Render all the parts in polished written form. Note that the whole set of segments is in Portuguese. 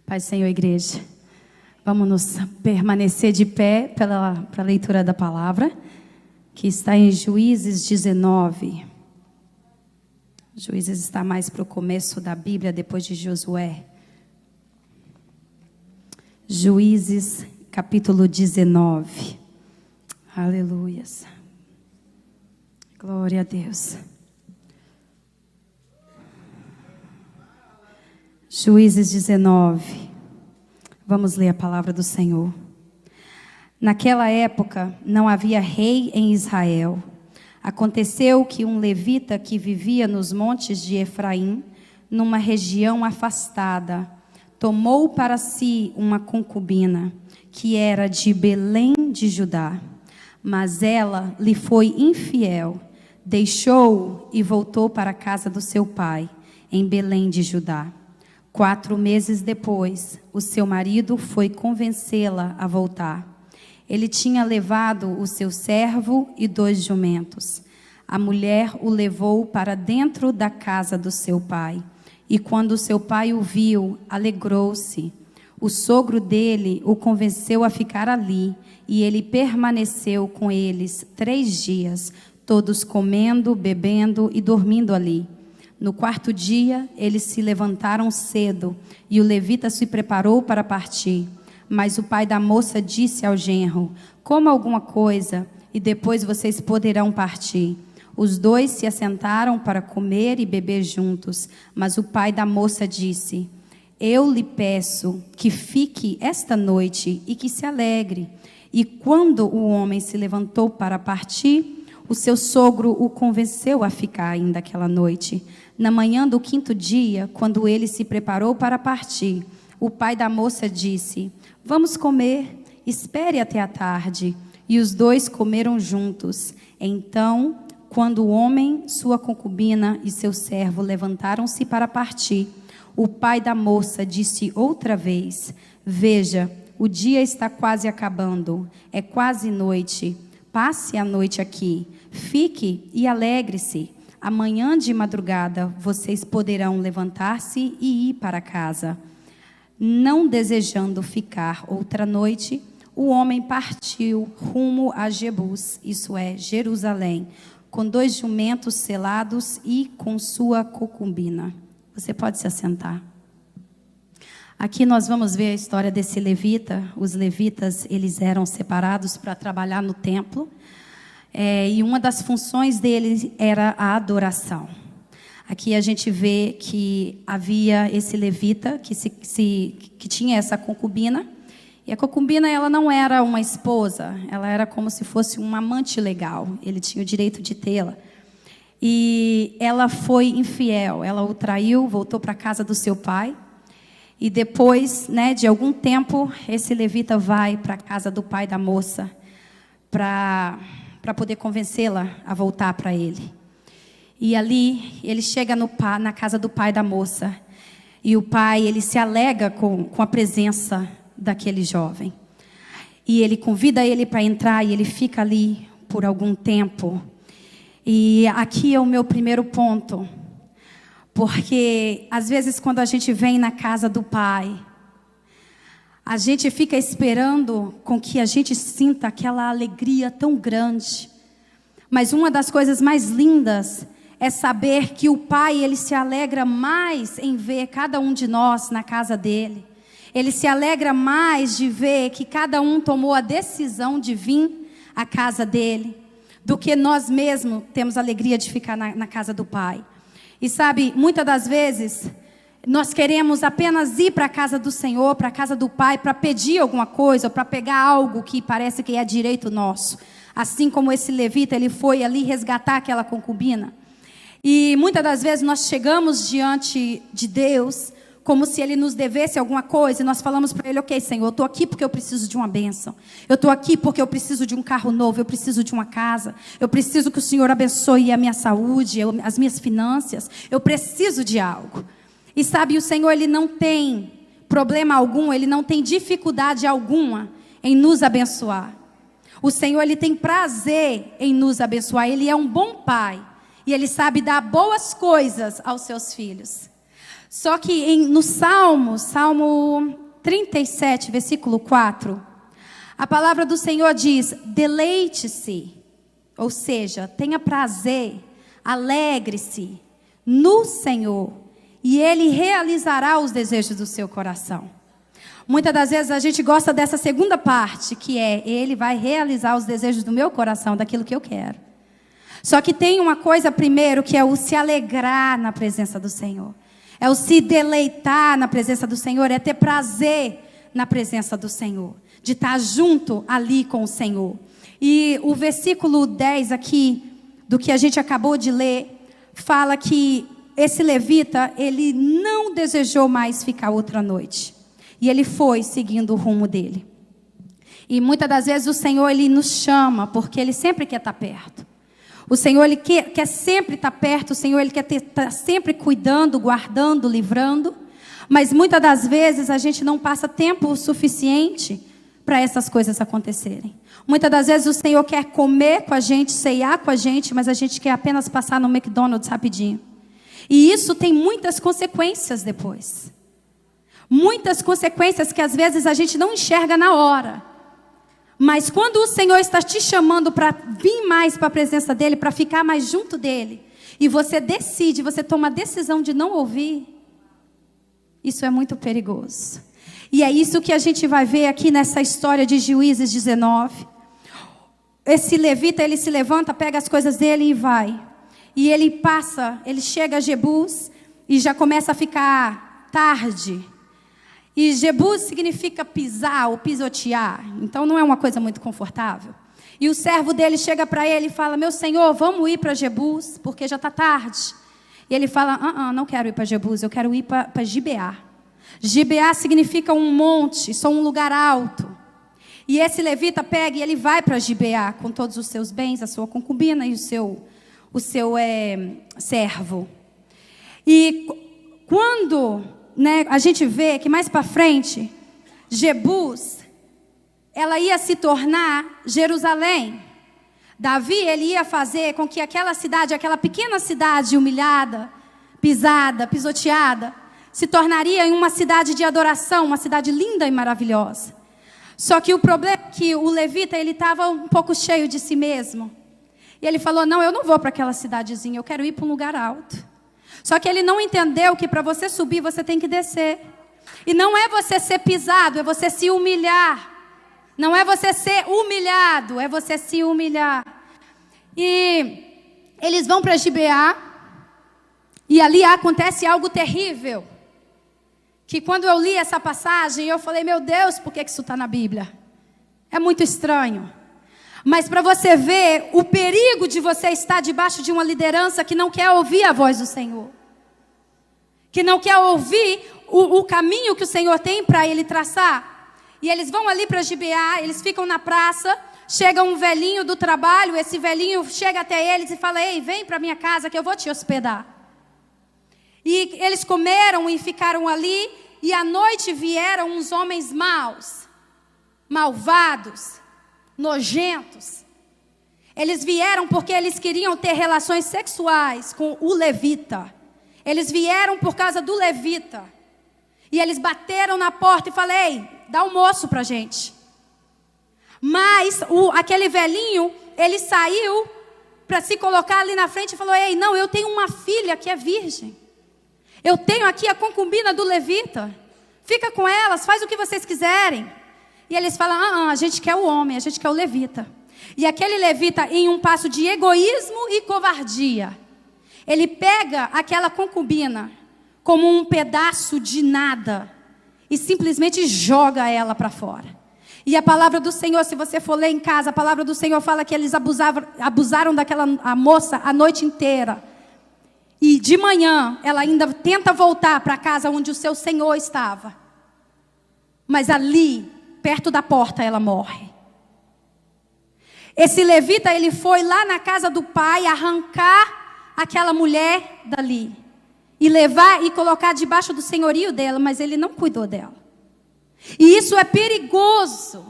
Pai, Senhor, igreja, vamos nos permanecer de pé para a leitura da palavra, que está em Juízes 19. Juízes está mais para o começo da Bíblia, depois de Josué. Juízes, capítulo 19. Aleluias. Glória a Deus. Juízes 19. Vamos ler a palavra do Senhor. Naquela época não havia rei em Israel. Aconteceu que um levita que vivia nos montes de Efraim, numa região afastada, tomou para si uma concubina, que era de Belém de Judá. Mas ela lhe foi infiel, deixou-o e voltou para a casa do seu pai, em Belém de Judá. 4 meses depois, o seu marido foi convencê-la a voltar. Ele tinha levado o seu servo e 2 jumentos. A mulher o levou para dentro da casa do seu pai. E quando seu pai o viu, alegrou-se. O sogro dele o convenceu a ficar ali, e ele permaneceu com eles 3 dias, todos comendo, bebendo e dormindo ali. No 4º dia, eles se levantaram cedo, e o levita se preparou para partir. Mas o pai da moça disse ao genro: coma alguma coisa, e depois vocês poderão partir. Os 2 se assentaram para comer e beber juntos, mas o pai da moça disse: eu lhe peço que fique esta noite e que se alegre. E quando o homem se levantou para partir, o seu sogro o convenceu a ficar ainda aquela noite. Na manhã do 5º dia, quando ele se preparou para partir, o pai da moça disse: vamos comer, espere até a tarde. E os 2 comeram juntos. Então, quando o homem, sua concubina e seu servo levantaram-se para partir, o pai da moça disse outra vez: veja, o dia está quase acabando, é quase noite. Passe a noite aqui, fique e alegre-se. Amanhã de madrugada vocês poderão levantar-se e ir para casa. Não desejando ficar outra noite, o homem partiu rumo a Jebus, isso é, Jerusalém, com 2 jumentos selados e com sua concubina. Você pode se assentar. Aqui nós vamos ver a história desse levita. Os levitas, eles eram separados para trabalhar no templo. E uma das funções deles era a adoração. Aqui a gente vê que havia esse levita que tinha essa concubina. E a concubina, ela não era uma esposa, ela era como se fosse uma amante legal. Ele tinha o direito de tê-la. E ela foi infiel, ela o traiu, voltou para a casa do seu pai. E depois, de algum tempo, esse levita vai para a casa do pai da moça para poder convencê-la a voltar para ele. E ali, ele chega na casa do pai da moça. E o pai, ele se alega com a presença daquele jovem. E ele convida ele para entrar e ele fica ali por algum tempo. E aqui é o meu primeiro ponto. Porque, às vezes, quando a gente vem na casa do Pai, a gente fica esperando com que a gente sinta aquela alegria tão grande. Mas uma das coisas mais lindas é saber que o Pai, ele se alegra mais em ver cada um de nós na casa dele. Ele se alegra mais de ver que cada um tomou a decisão de vir à casa dele, do que nós mesmos temos a alegria de ficar na casa do Pai. E sabe, muitas das vezes, nós queremos apenas ir para a casa do Senhor, para a casa do Pai, para pedir alguma coisa, ou para pegar algo que parece que é direito nosso. Assim como esse levita, ele foi ali resgatar aquela concubina. E muitas das vezes nós chegamos diante de Deus, como se Ele nos devesse alguma coisa, e nós falamos para Ele: ok, Senhor, eu estou aqui porque eu preciso de uma bênção. Eu estou aqui porque eu preciso de um carro novo, eu preciso de uma casa. Eu preciso que o Senhor abençoe a minha saúde, as minhas finanças. Eu preciso de algo. E sabe, o Senhor, Ele não tem problema algum, Ele não tem dificuldade alguma em nos abençoar. O Senhor, Ele tem prazer em nos abençoar. Ele é um bom Pai, e Ele sabe dar boas coisas aos seus filhos. Só que no Salmo 37, versículo 4, a palavra do Senhor diz: deleite-se, ou seja, tenha prazer, alegre-se no Senhor, e Ele realizará os desejos do seu coração. Muitas das vezes a gente gosta dessa segunda parte, que é: Ele vai realizar os desejos do meu coração, daquilo que eu quero. Só que tem uma coisa primeiro, que é o se alegrar na presença do Senhor. É o se deleitar na presença do Senhor, é ter prazer na presença do Senhor, de estar junto ali com o Senhor. E o versículo 10 aqui, do que a gente acabou de ler, fala que esse levita, ele não desejou mais ficar outra noite. E ele foi seguindo o rumo dele. E muitas das vezes o Senhor, Ele nos chama, porque Ele sempre quer estar perto. O Senhor, Ele quer sempre estar perto. O Senhor, Ele quer estar sempre cuidando, guardando, livrando. Mas muitas das vezes a gente não passa tempo suficiente para essas coisas acontecerem. Muitas das vezes o Senhor quer comer com a gente, ceiar com a gente, mas a gente quer apenas passar no McDonald's rapidinho. E isso tem muitas consequências depois. Muitas consequências que às vezes a gente não enxerga na hora. Mas quando o Senhor está te chamando para vir mais para a presença dEle, para ficar mais junto dEle, e você decide, você toma a decisão de não ouvir, isso é muito perigoso. E é isso que a gente vai ver aqui nessa história de Juízes 19. Esse levita, ele se levanta, pega as coisas dele e vai. E ele passa, ele chega a Jebus e já começa a ficar tarde. E Jebus significa pisar ou pisotear. Então não é uma coisa muito confortável. E o servo dele chega para ele e fala: meu senhor, vamos ir para Jebus, porque já está tarde. E ele fala: não quero ir para Jebus, eu quero ir para Gibeá. Gibeá significa um monte, só um lugar alto. E esse levita pega e ele vai para Gibeá com todos os seus bens, a sua concubina e o seu servo. E quando a gente vê que mais para frente, Jebus, ela ia se tornar Jerusalém. Davi, ele ia fazer com que aquela cidade, aquela pequena cidade humilhada, pisada, pisoteada, se tornaria em uma cidade de adoração, uma cidade linda e maravilhosa. Só que o problema é que o levita, ele estava um pouco cheio de si mesmo. E ele falou: não, eu não vou para aquela cidadezinha, eu quero ir para um lugar alto. Só que ele não entendeu que para você subir, você tem que descer. E não é você ser pisado, é você se humilhar. Não é você ser humilhado, é você se humilhar. E eles vão para Gibeá. E ali acontece algo terrível. Que quando eu li essa passagem, eu falei: meu Deus, por que isso está na Bíblia? É muito estranho. Mas para você ver o perigo de você estar debaixo de uma liderança que não quer ouvir a voz do Senhor. Que não quer ouvir o caminho que o Senhor tem para ele traçar. E eles vão ali para Gibeá, eles ficam na praça. Chega um velhinho do trabalho, esse velhinho chega até eles e fala: ei, vem para minha casa que eu vou te hospedar. E eles comeram e ficaram ali. E à noite vieram uns homens maus, malvados, nojentos. Eles vieram porque eles queriam ter relações sexuais com o levita. Eles vieram por causa do levita. E eles bateram na porta e falaram: ei, dá almoço pra gente. Mas aquele velhinho, ele saiu para se colocar ali na frente e falou: ei, não, eu tenho uma filha que é virgem. Eu tenho aqui a concubina do levita. Fica com elas, faz o que vocês quiserem. E eles falam: a gente quer o homem, a gente quer o levita. E aquele levita, em um passo de egoísmo e covardia, ele pega aquela concubina como um pedaço de nada e simplesmente joga ela para fora. E a palavra do Senhor, se você for ler em casa, a palavra do Senhor fala que eles abusaram a moça a noite inteira. E de manhã, ela ainda tenta voltar para a casa onde o seu senhor estava. Mas ali, perto da porta, ela morre. Esse levita, ele foi lá na casa do pai arrancar aquela mulher dali. E levar e colocar debaixo do senhorio dela, mas ele não cuidou dela. E isso é perigoso.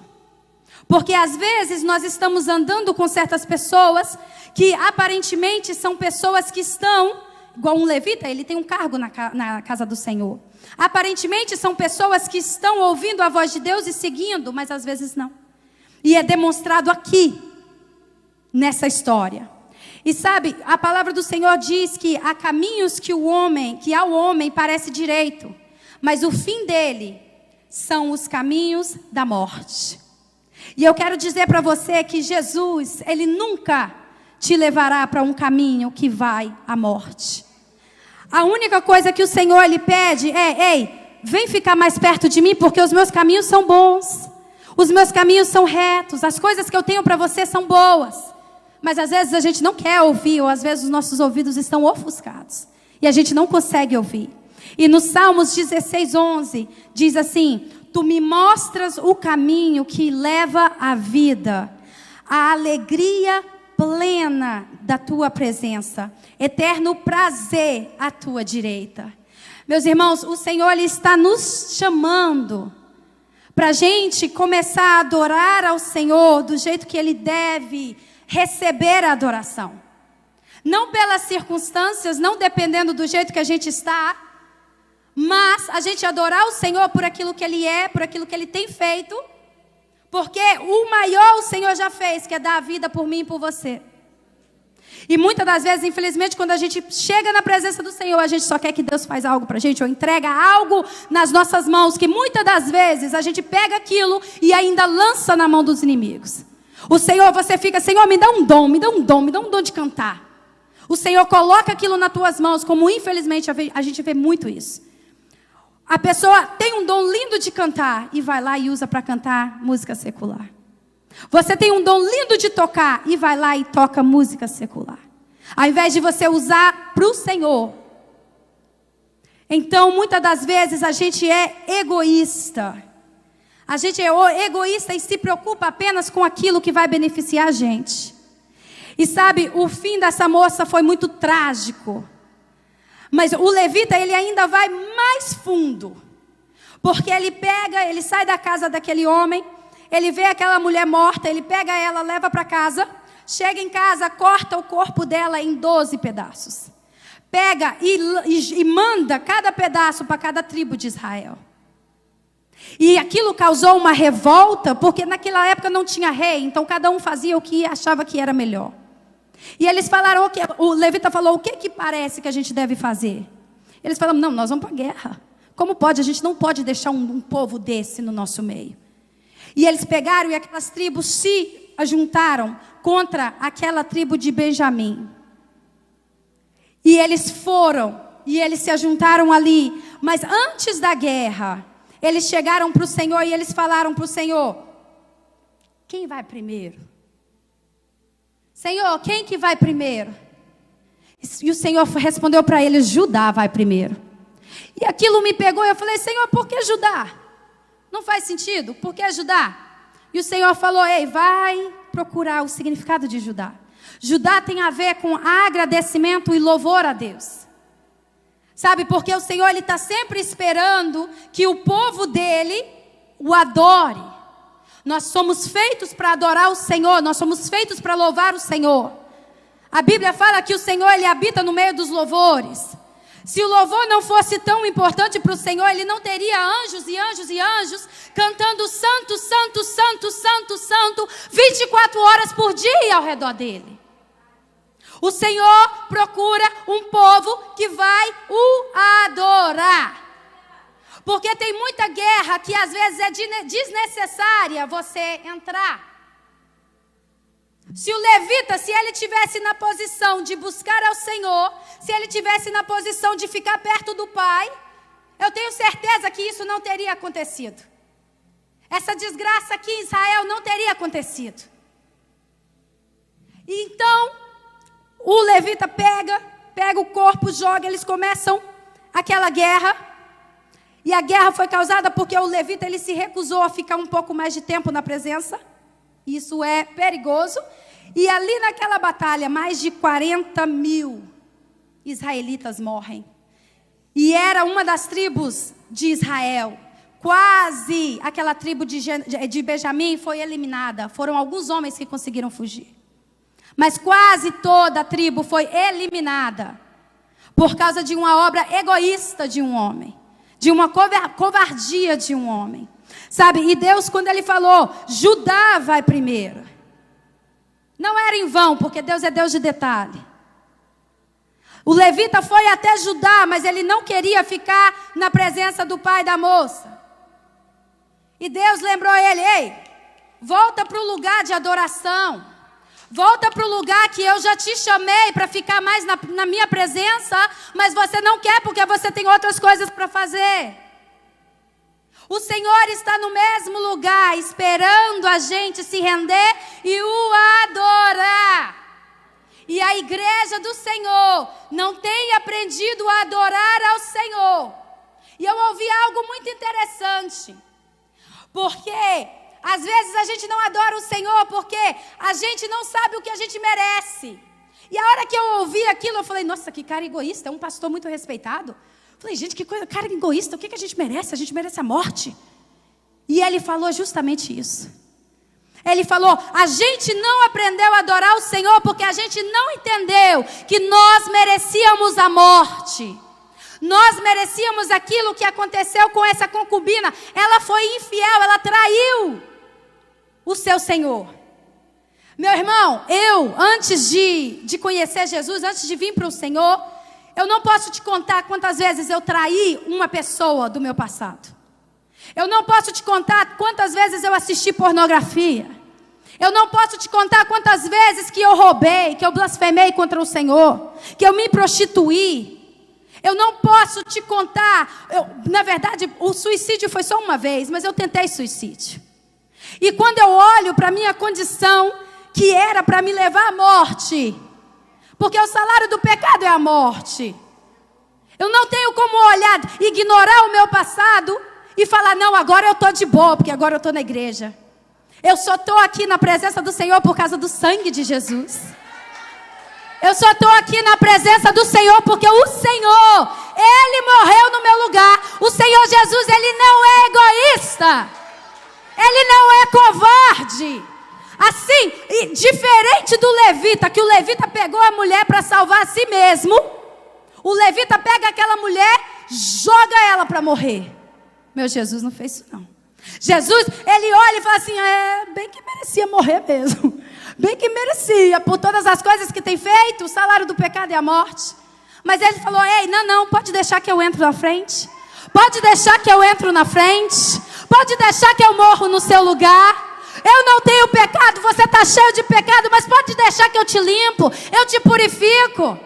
Porque às vezes nós estamos andando com certas pessoas que aparentemente são pessoas que estão igual um levita, ele tem um cargo na casa do Senhor. Aparentemente são pessoas que estão ouvindo a voz de Deus e seguindo, mas às vezes não. E é demonstrado aqui, nessa história. E sabe, a palavra do Senhor diz que há caminhos que ao homem parece direito, mas o fim dele são os caminhos da morte. E eu quero dizer para você que Jesus, ele nunca te levará para um caminho que vai à morte. A única coisa que o Senhor lhe pede é: ei, vem ficar mais perto de mim, porque os meus caminhos são bons. Os meus caminhos são retos. As coisas que eu tenho para você são boas. Mas às vezes a gente não quer ouvir, ou às vezes os nossos ouvidos estão ofuscados. E a gente não consegue ouvir. E no Salmos 16:11 diz assim: tu me mostras o caminho que leva à vida, a alegria plena da tua presença, eterno prazer à tua direita. Meus irmãos, o Senhor ele está nos chamando para a gente começar a adorar ao Senhor do jeito que Ele deve receber a adoração. Não pelas circunstâncias, não dependendo do jeito que a gente está, mas a gente adorar o Senhor por aquilo que Ele é, por aquilo que Ele tem feito, porque o maior o Senhor já fez, que é dar a vida por mim e por você. E muitas das vezes, infelizmente, quando a gente chega na presença do Senhor, a gente só quer que Deus faz algo para a gente, ou entrega algo nas nossas mãos, que muitas das vezes a gente pega aquilo e ainda lança na mão dos inimigos. O Senhor, você fica: Senhor, me dá um dom, me dá um dom, me dá um dom de cantar. O Senhor coloca aquilo nas tuas mãos, como infelizmente a gente vê muito isso. A pessoa tem um dom lindo de cantar e vai lá e usa para cantar música secular. Você tem um dom lindo de tocar e vai lá e toca música secular, ao invés de você usar para o Senhor. Então, muitas das vezes a gente é egoísta. A gente é egoísta e se preocupa apenas com aquilo que vai beneficiar a gente. E sabe, o fim dessa moça foi muito trágico. Mas o levita, ele ainda vai mais fundo. Porque ele sai da casa daquele homem, ele vê aquela mulher morta, ele pega ela, leva para casa, chega em casa, corta o corpo dela em 12 pedaços. Pega e manda cada pedaço para cada tribo de Israel. E aquilo causou uma revolta, porque naquela época não tinha rei, então cada um fazia o que achava que era melhor. E eles falaram, o levita falou: o que parece que a gente deve fazer? Eles falaram: não, nós vamos para a guerra. Como pode? A gente não pode deixar um povo desse no nosso meio. E eles pegaram e aquelas tribos se juntaram contra aquela tribo de Benjamim. E eles foram, e eles se ajuntaram ali. Mas antes da guerra, eles chegaram para o Senhor e eles falaram para o Senhor: quem vai primeiro? Senhor, quem que vai primeiro? E o Senhor respondeu para eles: Judá vai primeiro. E aquilo me pegou e eu falei: Senhor, por que Judá? Não faz sentido, por que Judá? E o Senhor falou: ei, vai procurar o significado de Judá. Judá tem a ver com agradecimento e louvor a Deus. Sabe, porque o Senhor ele está sempre esperando que o povo dele o adore. Nós somos feitos para adorar o Senhor, nós somos feitos para louvar o Senhor. A Bíblia fala que o Senhor ele habita no meio dos louvores. Se o louvor não fosse tão importante para o Senhor, Ele não teria anjos e anjos e anjos cantando santo, santo, santo, santo, santo, 24 horas por dia ao redor dele. O Senhor procura um povo que vai o adorar. Porque tem muita guerra que às vezes é desnecessária você entrar. Se o levita, se ele estivesse na posição de buscar ao Senhor, se ele estivesse na posição de ficar perto do Pai, eu tenho certeza que isso não teria acontecido. Essa desgraça aqui em Israel não teria acontecido. Então, o levita pega o corpo, joga, eles começam aquela guerra. E a guerra foi causada porque o levita ele se recusou a ficar um pouco mais de tempo na presença. Isso é perigoso. E ali naquela batalha, mais de 40.000 israelitas morrem. E era uma das tribos de Israel. Quase aquela tribo de Benjamim foi eliminada. Foram alguns homens que conseguiram fugir. Mas quase toda a tribo foi eliminada. por causa de uma obra egoísta de um homem, de uma covardia de um homem. Sabe, e Deus, quando Ele falou, Judá vai primeiro, não era em vão, porque Deus é Deus de detalhe. O levita foi até Judá, mas ele não queria ficar na presença do pai da moça. E Deus lembrou ele, ei, volta para o lugar de adoração. Volta para o lugar que eu já te chamei para ficar mais na minha presença, mas você não quer porque você tem outras coisas para fazer. O Senhor está no mesmo lugar, esperando a gente se render e o adorar. E a igreja do Senhor não tem aprendido a adorar ao Senhor. E eu ouvi algo muito interessante. Porque às vezes a gente não adora o Senhor porque a gente não sabe o que a gente merece. E a hora que eu ouvi aquilo, eu falei, nossa, que cara egoísta, é um pastor muito respeitado. Eu falei, gente, que coisa, cara egoísta, o que a gente merece? A gente merece a morte. E ele falou justamente isso. Ele falou, a gente não aprendeu a adorar o Senhor porque a gente não entendeu que nós merecíamos a morte. Nós merecíamos aquilo que aconteceu com essa concubina. Ela foi infiel, ela traiu o seu Senhor. Meu irmão, eu, antes de conhecer Jesus, antes de vir para o Senhor, eu não posso te contar quantas vezes eu traí uma pessoa do meu passado. Eu não posso te contar quantas vezes eu assisti pornografia. Eu não posso te contar quantas vezes que eu roubei, que eu blasfemei contra o Senhor, que eu me prostituí. Eu não posso te contar, na verdade, o suicídio foi só uma vez, mas eu tentei suicídio. E quando eu olho para a minha condição, que era para me levar à morte, porque o salário do pecado é a morte. Eu não tenho como olhar, ignorar o meu passado e falar, não, agora eu estou de boa, porque agora eu estou na igreja. Eu só estou aqui na presença do Senhor por causa do sangue de Jesus. Eu só estou aqui na presença do Senhor porque o Senhor, Ele morreu no meu lugar. O Senhor Jesus, Ele não é egoísta. Ele não é covarde. Assim, diferente do levita, que o levita pegou a mulher para salvar a si mesmo. O levita pega aquela mulher, joga ela para morrer. Meu Jesus não fez isso não. Jesus, Ele olha e fala assim, bem que merecia morrer mesmo. Bem que merecia, por todas as coisas que tem feito, o salário do pecado é a morte. Mas Ele falou, ei, não, pode deixar que eu entro na frente. Pode deixar que eu entro na frente. Pode deixar que eu morro no seu lugar. Eu não tenho pecado, você está cheio de pecado, mas pode deixar que eu te limpo, eu te purifico.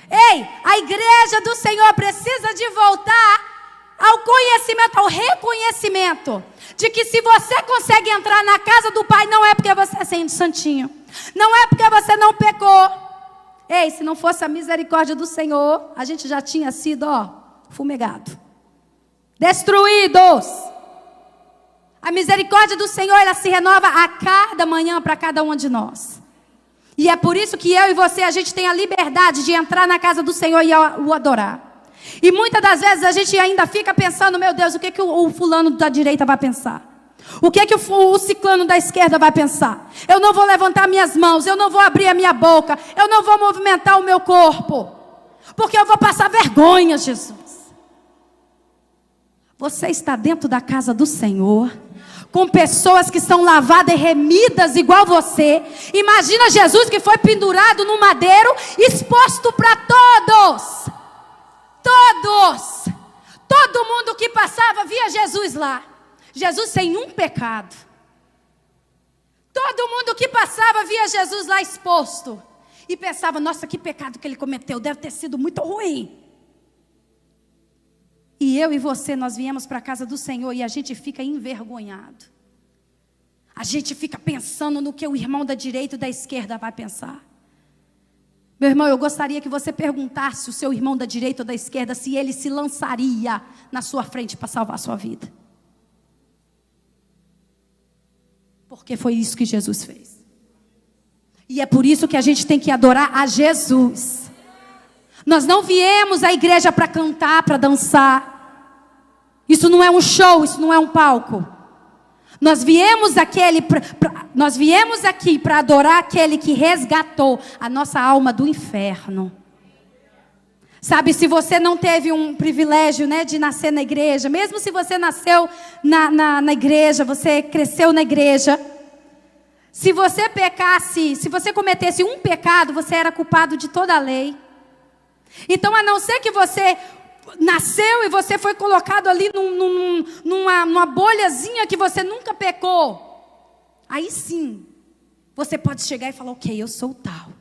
Ei, a igreja do Senhor precisa de voltar ao conhecimento, ao reconhecimento de que se você consegue entrar na casa do Pai, não é porque você é santinho, não é porque você não pecou. Ei, se não fosse a misericórdia do Senhor, a gente já tinha sido, fumegado, destruídos. A misericórdia do Senhor, ela se renova a cada manhã para cada um de nós. E é por isso que eu e você, a gente tem a liberdade de entrar na casa do Senhor e o adorar. E muitas das vezes a gente ainda fica pensando, meu Deus, o que o fulano da direita vai pensar? O que o ciclano da esquerda vai pensar? Eu não vou levantar minhas mãos, eu não vou abrir a minha boca, eu não vou movimentar o meu corpo, porque eu vou passar vergonha, Jesus. Você está dentro da casa do Senhor, com pessoas que são lavadas e remidas igual você. Imagina Jesus que foi pendurado no madeiro, exposto para todos. Todos, todo mundo que passava via Jesus lá. Jesus sem um pecado. Todo mundo que passava via Jesus lá exposto. E pensava, nossa, que pecado que ele cometeu, deve ter sido muito ruim. E eu e você, nós viemos para a casa do Senhor e a gente fica envergonhado. A gente fica pensando no que o irmão da direita e da esquerda vai pensar. Meu irmão, eu gostaria que você perguntasse o seu irmão da direita ou da esquerda se ele se lançaria na sua frente para salvar a sua vida. Porque foi isso que Jesus fez. E é por isso que a gente tem que adorar a Jesus. Nós não viemos à igreja para cantar, para dançar. Isso não é um show, isso não é um palco. Nós viemos aqui para adorar aquele que resgatou a nossa alma do inferno. Sabe, se você não teve um privilégio, né, de nascer na igreja, mesmo se você nasceu na igreja, você cresceu na igreja, se você pecasse, se você cometesse um pecado, você era culpado de toda a lei. Então, a não ser que você nasceu e você foi colocado ali numa bolhazinha que você nunca pecou, aí sim, você pode chegar e falar, ok, eu sou tal.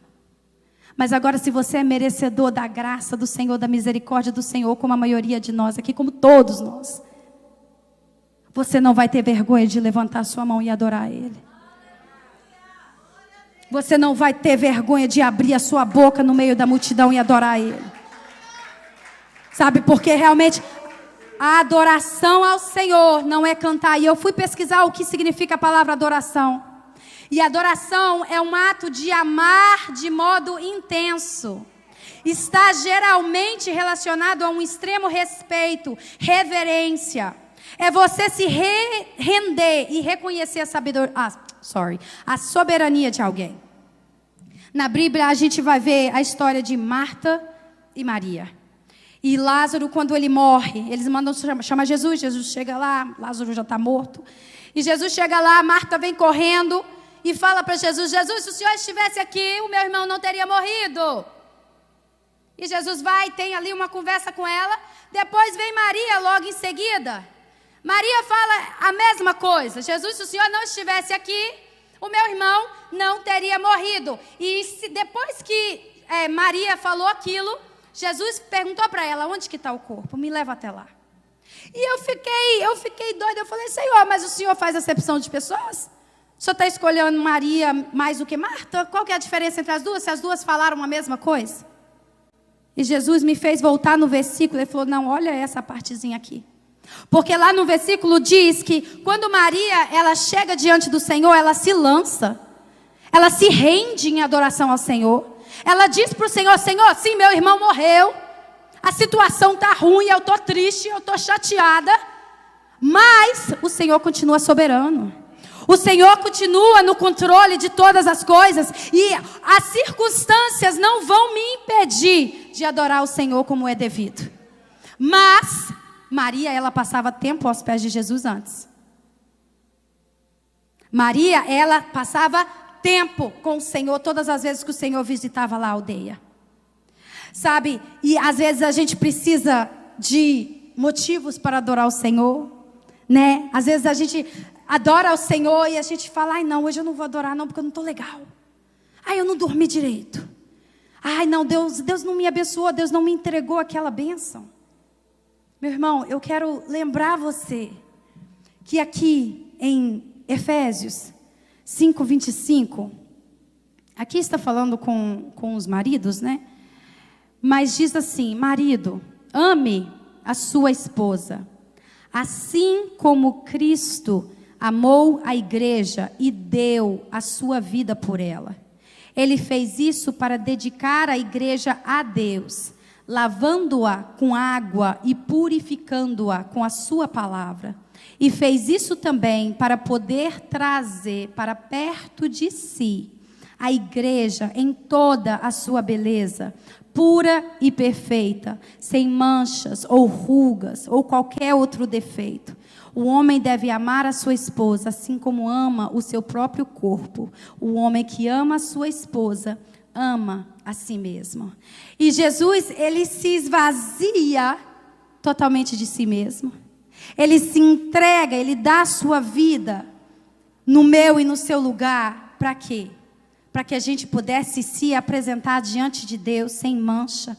Mas agora, se você é merecedor da graça do Senhor, da misericórdia do Senhor, como a maioria de nós aqui, como todos nós, você não vai ter vergonha de levantar sua mão e adorar Ele. Você não vai ter vergonha de abrir a sua boca no meio da multidão e adorar Ele. Sabe, porque realmente a adoração ao Senhor não é cantar. E eu fui pesquisar o que significa a palavra adoração. E adoração é um ato de amar de modo intenso. Está geralmente relacionado a um extremo respeito, reverência. É você se render e reconhecer a soberania de alguém. Na Bíblia a gente vai ver a história de Marta e Maria. E Lázaro, quando ele morre, eles mandam chamar Jesus. Jesus chega lá, Lázaro já está morto. E Jesus chega lá, Marta vem correndo e fala para Jesus, Jesus, se o Senhor estivesse aqui, o meu irmão não teria morrido. E Jesus vai, tem ali uma conversa com ela. Depois vem Maria logo em seguida. Maria fala a mesma coisa. Jesus, se o Senhor não estivesse aqui, o meu irmão não teria morrido. E depois que Maria falou aquilo, Jesus perguntou para ela, onde que está o corpo? Me leva até lá. E eu fiquei doida. Eu falei, Senhor, mas o Senhor faz acepção de pessoas? O Senhor está escolhendo Maria mais do que Marta? Qual que é a diferença entre as duas? Se as duas falaram a mesma coisa? E Jesus me fez voltar no versículo. Ele falou, não, olha essa partezinha aqui. Porque lá no versículo diz que quando Maria, ela chega diante do Senhor, ela se lança. Ela se rende em adoração ao Senhor. Ela diz para o Senhor, Senhor, sim, meu irmão morreu. A situação está ruim, eu estou triste, eu estou chateada. Mas o Senhor continua soberano. O Senhor continua no controle de todas as coisas. E as circunstâncias não vão me impedir de adorar o Senhor como é devido. Mas Maria, ela passava tempo aos pés de Jesus antes. Maria, ela passava tempo com o Senhor todas as vezes que o Senhor visitava lá a aldeia. Sabe, e às vezes a gente precisa de motivos para adorar o Senhor, né? Às vezes a gente adora ao Senhor e a gente fala, ai não, hoje eu não vou adorar não, porque eu não estou legal. Ai, eu não dormi direito. Ai não, Deus não me abençoou, Deus não me entregou aquela bênção. Meu irmão, eu quero lembrar você que aqui em Efésios 5:25, aqui está falando com os maridos, né? Mas diz assim, marido, ame a sua esposa, assim como Cristo amou a igreja e deu a sua vida por ela. Ele fez isso para dedicar a igreja a Deus, lavando-a com água e purificando-a com a sua palavra. E fez isso também para poder trazer para perto de si a igreja em toda a sua beleza, pura e perfeita, sem manchas ou rugas ou qualquer outro defeito. O homem deve amar a sua esposa assim como ama o seu próprio corpo. O homem que ama a sua esposa ama a si mesmo. E Jesus, ele se esvazia totalmente de si mesmo. Ele se entrega, ele dá a sua vida no meu e no seu lugar. Para quê? Para que a gente pudesse se apresentar diante de Deus sem mancha,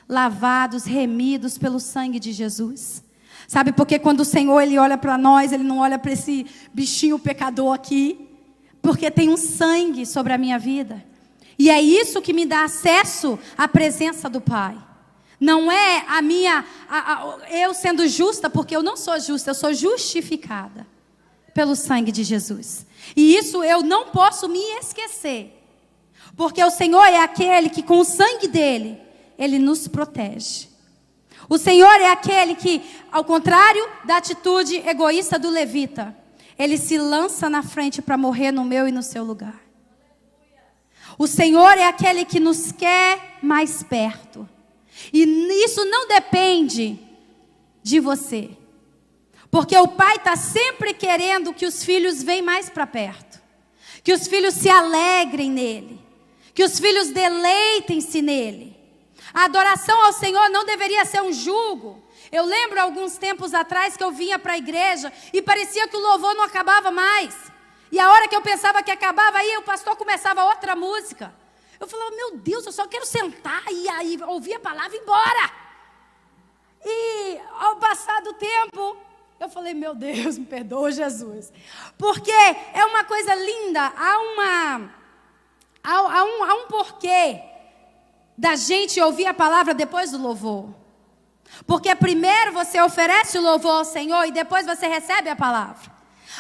lavados, remidos pelo sangue de Jesus. Sabe, porque quando o Senhor, ele olha para nós, ele não olha para esse bichinho pecador aqui, porque tem um sangue sobre a minha vida. E é isso que me dá acesso à presença do Pai. Não é eu sendo justa, porque eu não sou justa, eu sou justificada pelo sangue de Jesus. E isso eu não posso me esquecer. Porque o Senhor é aquele que com o sangue dele, ele nos protege. O Senhor é aquele que, ao contrário da atitude egoísta do levita, ele se lança na frente para morrer no meu e no seu lugar. O Senhor é aquele que nos quer mais perto. E isso não depende de você. Porque o pai está sempre querendo que os filhos venham mais para perto. Que os filhos se alegrem nele. Que os filhos deleitem-se nele. A adoração ao Senhor não deveria ser um jugo. Eu lembro alguns tempos atrás que eu vinha para a igreja e parecia que o louvor não acabava mais. E a hora que eu pensava que acabava, aí o pastor começava outra música. Eu falava, meu Deus, eu só quero sentar e aí ouvir a palavra e ir embora. E ao passar do tempo, eu falei, meu Deus, me perdoa, Jesus. Porque é uma coisa linda, há um porquê da gente ouvir a palavra depois do louvor. Porque primeiro você oferece o louvor ao Senhor e depois você recebe a palavra.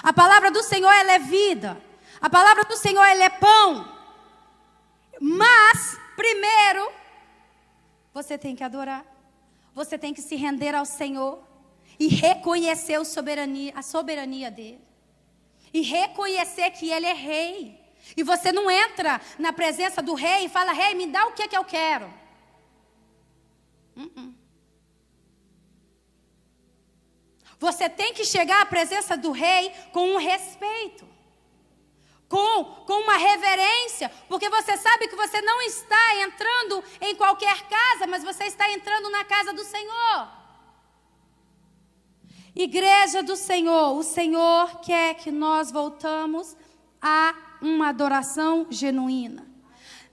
A palavra do Senhor, ela é vida. A palavra do Senhor, ela é pão. Mas, primeiro, você tem que adorar. Você tem que se render ao Senhor e reconhecer a soberania dele. E reconhecer que ele é rei. E você não entra na presença do rei e fala, rei, me dá o que é que eu quero. Você tem que chegar à presença do rei com um respeito. Com uma reverência. Porque você sabe que você não está entrando em qualquer casa, mas você está entrando na casa do Senhor. Igreja do Senhor, o Senhor quer que nós voltamos a uma adoração genuína.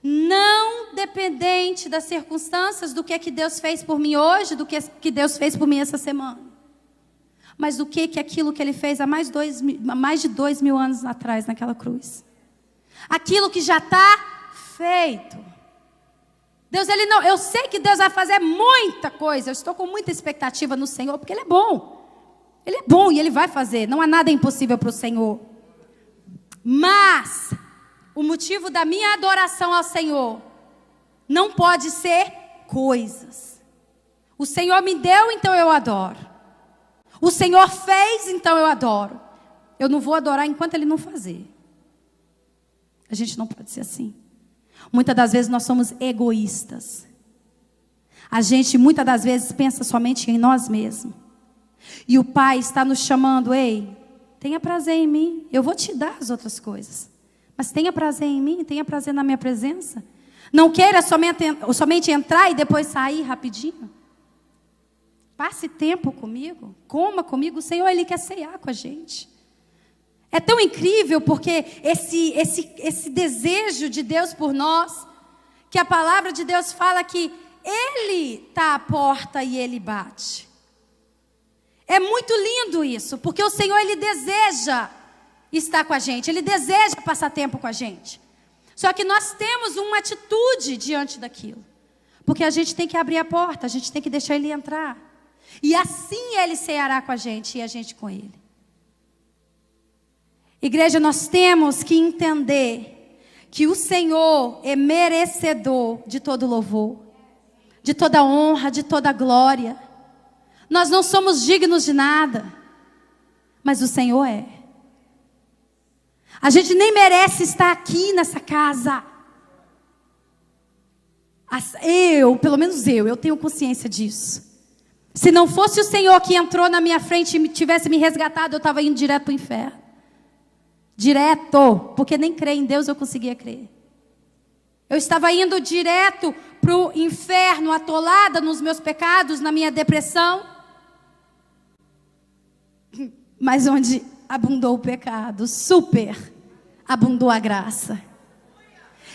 Não dependente das circunstâncias, do que Deus fez por mim hoje, do que Deus fez por mim essa semana. Mas do que aquilo que ele fez há mais de 2.000 anos atrás naquela cruz. Aquilo que já está feito. Deus, ele não, eu sei que Deus vai fazer muita coisa. Eu estou com muita expectativa no Senhor, porque ele é bom. Ele é bom e ele vai fazer. Não há nada impossível para o Senhor. Mas o motivo da minha adoração ao Senhor não pode ser coisas. O Senhor me deu, então eu adoro. O Senhor fez, então eu adoro. Eu não vou adorar enquanto Ele não fazer. A gente não pode ser assim. Muitas das vezes nós somos egoístas. A gente muitas das vezes pensa somente em nós mesmos. E o Pai está nos chamando, ei, tenha prazer em mim. Eu vou te dar as outras coisas. Mas tenha prazer em mim, tenha prazer na minha presença. Não queira somente entrar e depois sair rapidinho. Passe tempo comigo, coma comigo. O Senhor, Ele quer ceiar com a gente. É tão incrível porque esse desejo de Deus por nós, que a palavra de Deus fala que Ele está à porta e Ele bate. É muito lindo isso, porque o Senhor, Ele deseja estar com a gente, Ele deseja passar tempo com a gente. Só que nós temos uma atitude diante daquilo, porque a gente tem que abrir a porta, a gente tem que deixar Ele entrar. E assim Ele ceará com a gente e a gente com Ele. Igreja, nós temos que entender que o Senhor é merecedor de todo louvor, de toda honra, de toda glória. Nós não somos dignos de nada, mas o Senhor é. A gente nem merece estar aqui nessa casa. Pelo menos eu tenho consciência disso. Se não fosse o Senhor que entrou na minha frente e tivesse me resgatado, eu estava indo direto para o inferno. Direto, porque nem crer em Deus eu conseguia crer. Eu estava indo direto para o inferno, atolada nos meus pecados, na minha depressão. Mas onde abundou o pecado, abundou a graça.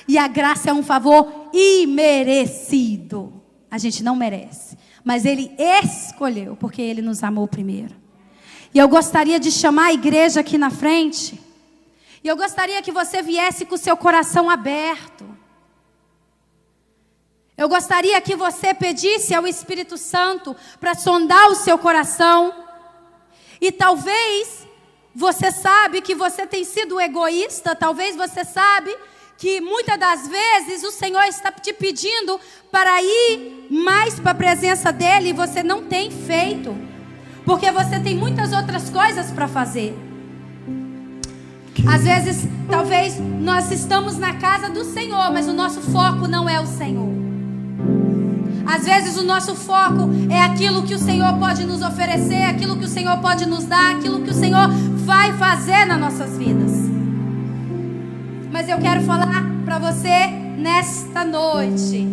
E a graça é um favor imerecido. A gente não merece. Mas Ele escolheu, porque Ele nos amou primeiro. E eu gostaria de chamar a igreja aqui na frente. E eu gostaria que você viesse com o seu coração aberto. Eu gostaria que você pedisse ao Espírito Santo para sondar o seu coração. E talvez você sabe que você tem sido egoísta. Talvez você sabe que muitas das vezes o Senhor está te pedindo para ir mais para a presença dEle e você não tem feito, porque você tem muitas outras coisas para fazer. Às vezes, talvez nós estamos na casa do Senhor, mas o nosso foco não é o Senhor. Às vezes o nosso foco é aquilo que o Senhor pode nos oferecer, aquilo que o Senhor pode nos dar, aquilo que o Senhor vai fazer nas nossas vidas. Mas eu quero falar para você nesta noite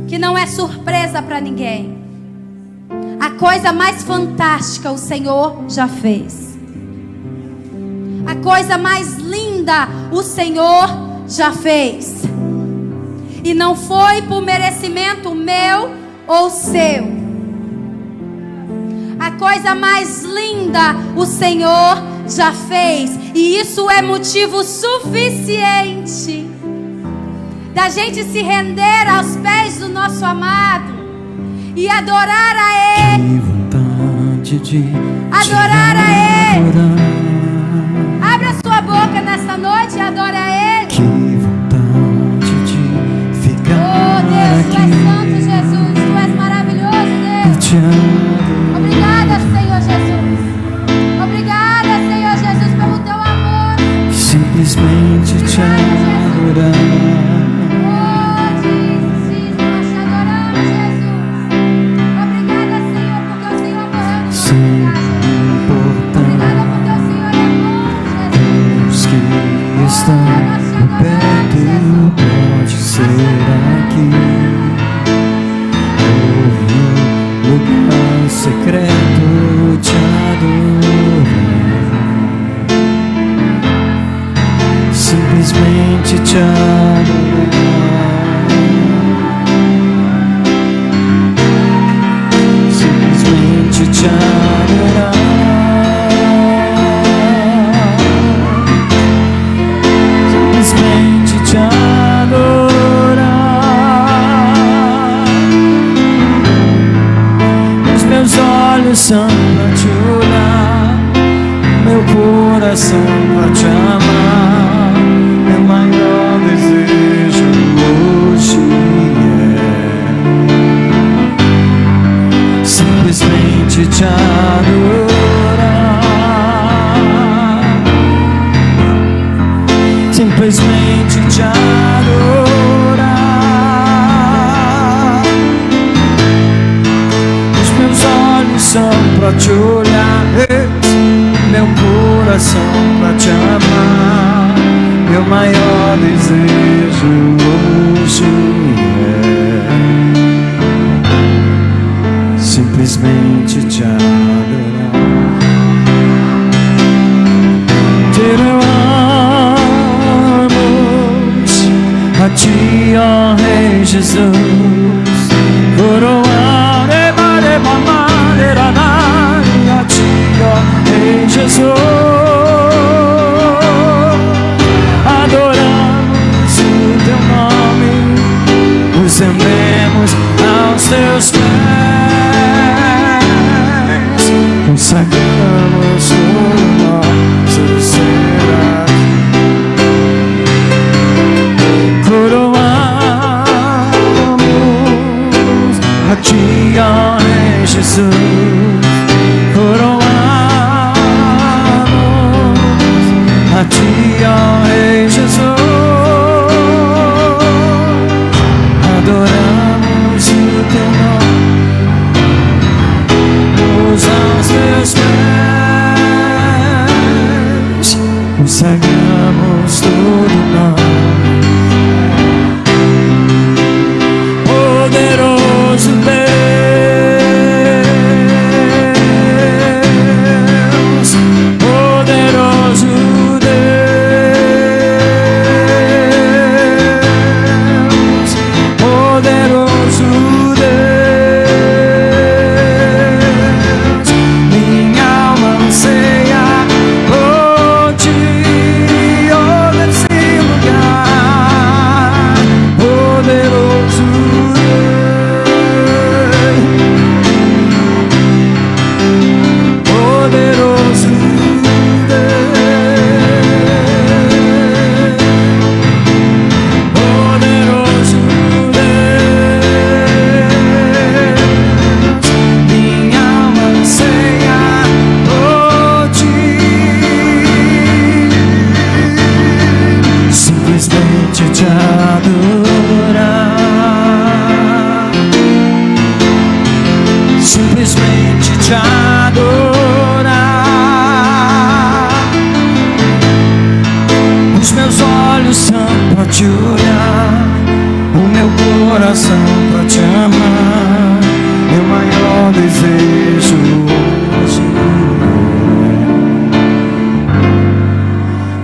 que não é surpresa para ninguém. A coisa mais fantástica o Senhor já fez. A coisa mais linda o Senhor já fez. E não foi por merecimento meu ou seu. A coisa mais linda o Senhor já fez. E isso é motivo suficiente da gente se render aos pés do nosso amado e adorar a Ele. Que vontade de adorar a Ele. Abra a sua boca nesta noite e adore a Ele. Que vontade de ficar Oh Deus, Tu aqui. és santo, Jesus. Tu és maravilhoso, Deus. Te adoro. Obrigada, Senhor Jesus. Obrigada, Senhor Jesus, pelo Teu amor. Simplesmente te adorar. Oh, Jesus, nós te adoramos, Jesus. Obrigada, Senhor, porque o Senhor morreu no nosso Sem lugar. Obrigada porque o Senhor é bom, Jesus. os que estão perto, pode ser aqui ou no lugar secreto te adorar. Simplesmente te adorar. Simplesmente te adorar. Simplesmente te adorar. Os meus olhos são pra te olhar, meu coração pra te amar. Meu maior desejo hoje é simplesmente te adorar. Simplesmente te adorar. Os meus olhos são pra te olhar, meu coração pra te amar. Meu maior desejo hoje é simplesmente te adorar. A ti, ó Rei Jesus, coroare mare mamare ranai. A ti, ó Rei Jesus, adoramos o teu nome, nos rendemos aos teus pés, consagramos o nosso ser. A ti, ó Rei Jesus, coroamos. A ti, ó Rei Jesus, adoramos o teu nome, nos aos teus pés, consagramos todo nós. Poderoso Deus, poderoso Deus, poderoso Deus, minha alma anseia por ti, oh, olhos são pra te olhar, o meu coração pra te amar. Meu maior desejo hoje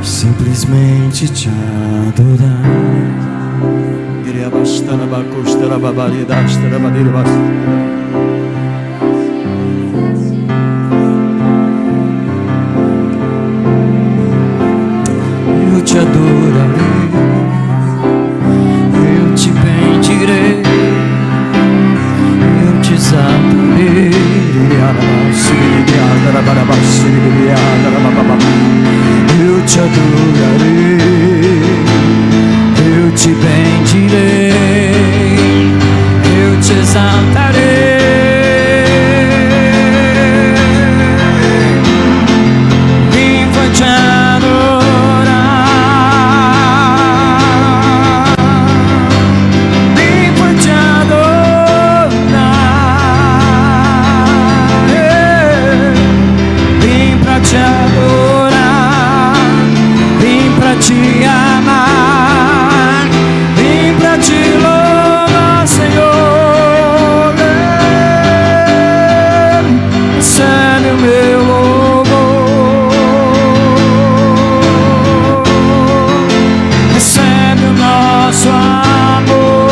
é simplesmente te adorar. Queria bastar na bacosta, na babalidade, na maneira eu te adorarei, eu te bendirei, eu te exaltarei, eu te adorarei, eu te bendirei, eu te exaltarei. Vim pra te adorar, vim pra te adorar, vim pra te adorar, vim pra te amar, vim pra te louvar, Senhor. Recebe o meu louvor, recebe o nosso amor,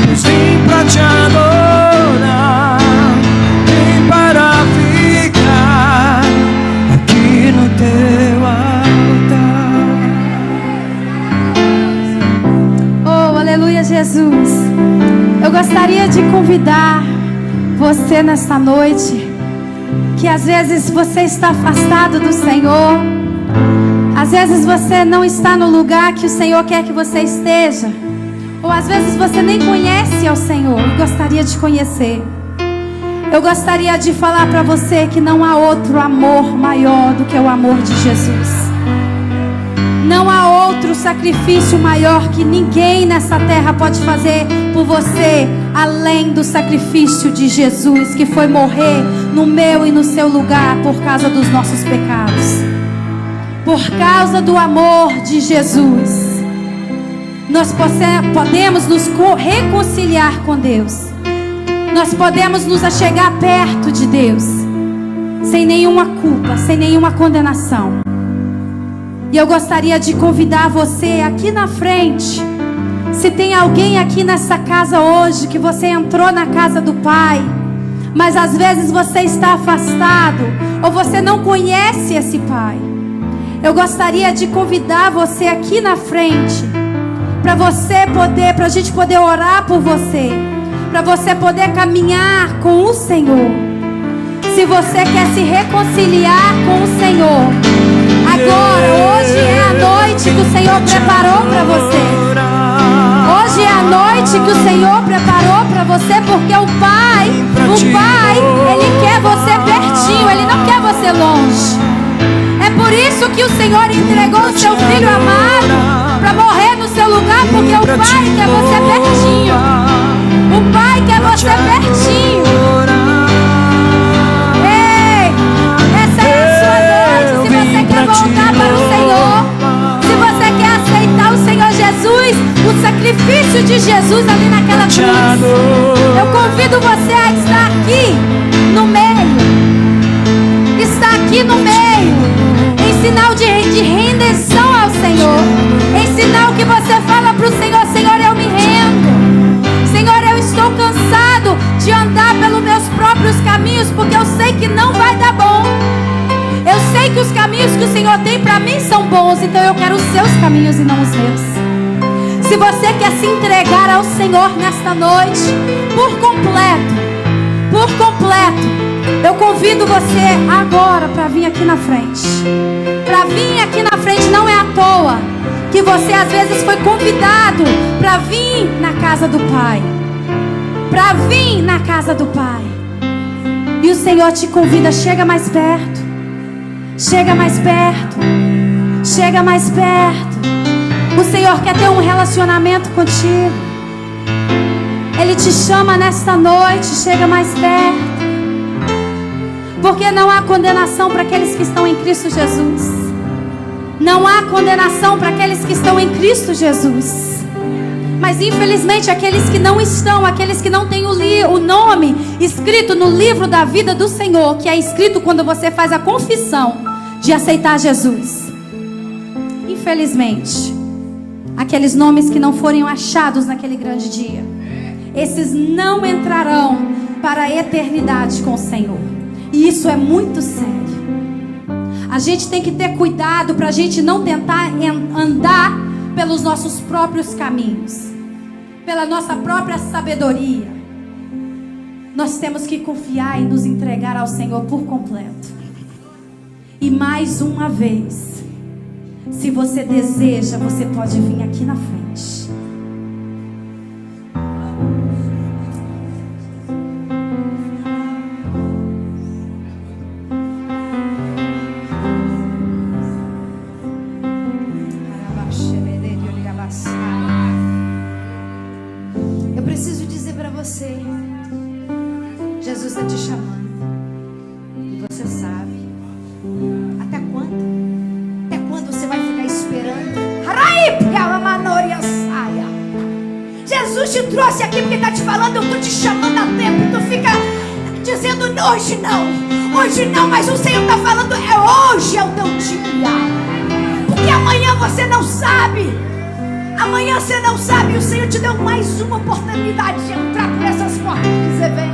pois vim pra te adorar, vim para ficar aqui no teu altar. Oh, aleluia, Jesus. Eu gostaria de convidar você nesta noite, que às vezes você está afastado do Senhor, às vezes você não está no lugar que o Senhor quer que você esteja, ou às vezes você nem conhece ao Senhor e gostaria de conhecer. Eu gostaria de falar para você que não há outro amor maior do que o amor de Jesus. Não há outro sacrifício maior que ninguém nessa terra pode fazer por você, além do sacrifício de Jesus, que foi morrer no meu e no seu lugar por causa dos nossos pecados. Por causa do amor de Jesus, nós podemos nos reconciliar com Deus. Nós podemos nos achegar perto de Deus, sem nenhuma culpa, sem nenhuma condenação. E eu gostaria de convidar você aqui na frente. Se tem alguém aqui nessa casa hoje que você entrou na casa do Pai, mas às vezes você está afastado, ou você não conhece esse Pai, eu gostaria de convidar você aqui na frente, para a gente poder orar por você, para você poder caminhar com o Senhor. Se você quer se reconciliar com o Senhor, agora, hoje é a noite que o Senhor preparou para você. Hoje é a noite que o Senhor preparou para você, porque o Pai, Ele quer você pertinho, Ele não quer você longe. É por isso que o Senhor entregou o seu Filho amado para morrer no seu lugar, porque o Pai quer você pertinho. O Pai quer você pertinho. Voltar para o Senhor, se você quer aceitar o Senhor Jesus, o sacrifício de Jesus ali naquela cruz, eu convido você a estar aqui no meio, em sinal de rendição ao Senhor, em sinal que você fala para o Senhor: Senhor, eu me rendo, Senhor, eu estou cansado de andar pelos meus próprios caminhos, porque eu sei que não vai dar bom. Eu sei que os caminhos que o Senhor tem para mim são bons, então eu quero os seus caminhos e não os meus. Se você quer se entregar ao Senhor nesta noite, por completo, eu convido você agora para vir aqui na frente. Para vir aqui na frente, não é à toa que você às vezes foi convidado para vir na casa do Pai. Para vir na casa do Pai. E o Senhor te convida: chega mais perto. Chega mais perto. Chega mais perto. O Senhor quer ter um relacionamento contigo. Ele te chama nesta noite. Chega mais perto. Porque não há condenação para aqueles que estão em Cristo Jesus. Não há condenação para aqueles que estão em Cristo Jesus. Mas infelizmente aqueles que não estão, aqueles que não têm o nome escrito no livro da vida do Senhor, que é escrito quando você faz a confissão de aceitar Jesus. Infelizmente, aqueles nomes que não forem achados naquele grande dia, esses não entrarão para a eternidade com o Senhor. E isso é muito sério. A gente tem que ter cuidado para a gente não tentar andar pelos nossos próprios caminhos, pela nossa própria sabedoria. Nós temos que confiar e nos entregar ao Senhor por completo. E mais uma vez, se você deseja, você pode vir aqui na frente. Eu preciso dizer para você, Jesus está te chamando. E você sabe. Até quando? Até quando você vai ficar esperando? Jesus te trouxe aqui porque está te falando, eu estou te chamando a tempo. Tu fica dizendo, hoje não, mas o Senhor está falando, hoje é o teu dia. Porque amanhã você não sabe. Amanhã você não sabe. O Senhor te deu mais uma oportunidade de entrar por essas portas que você vem.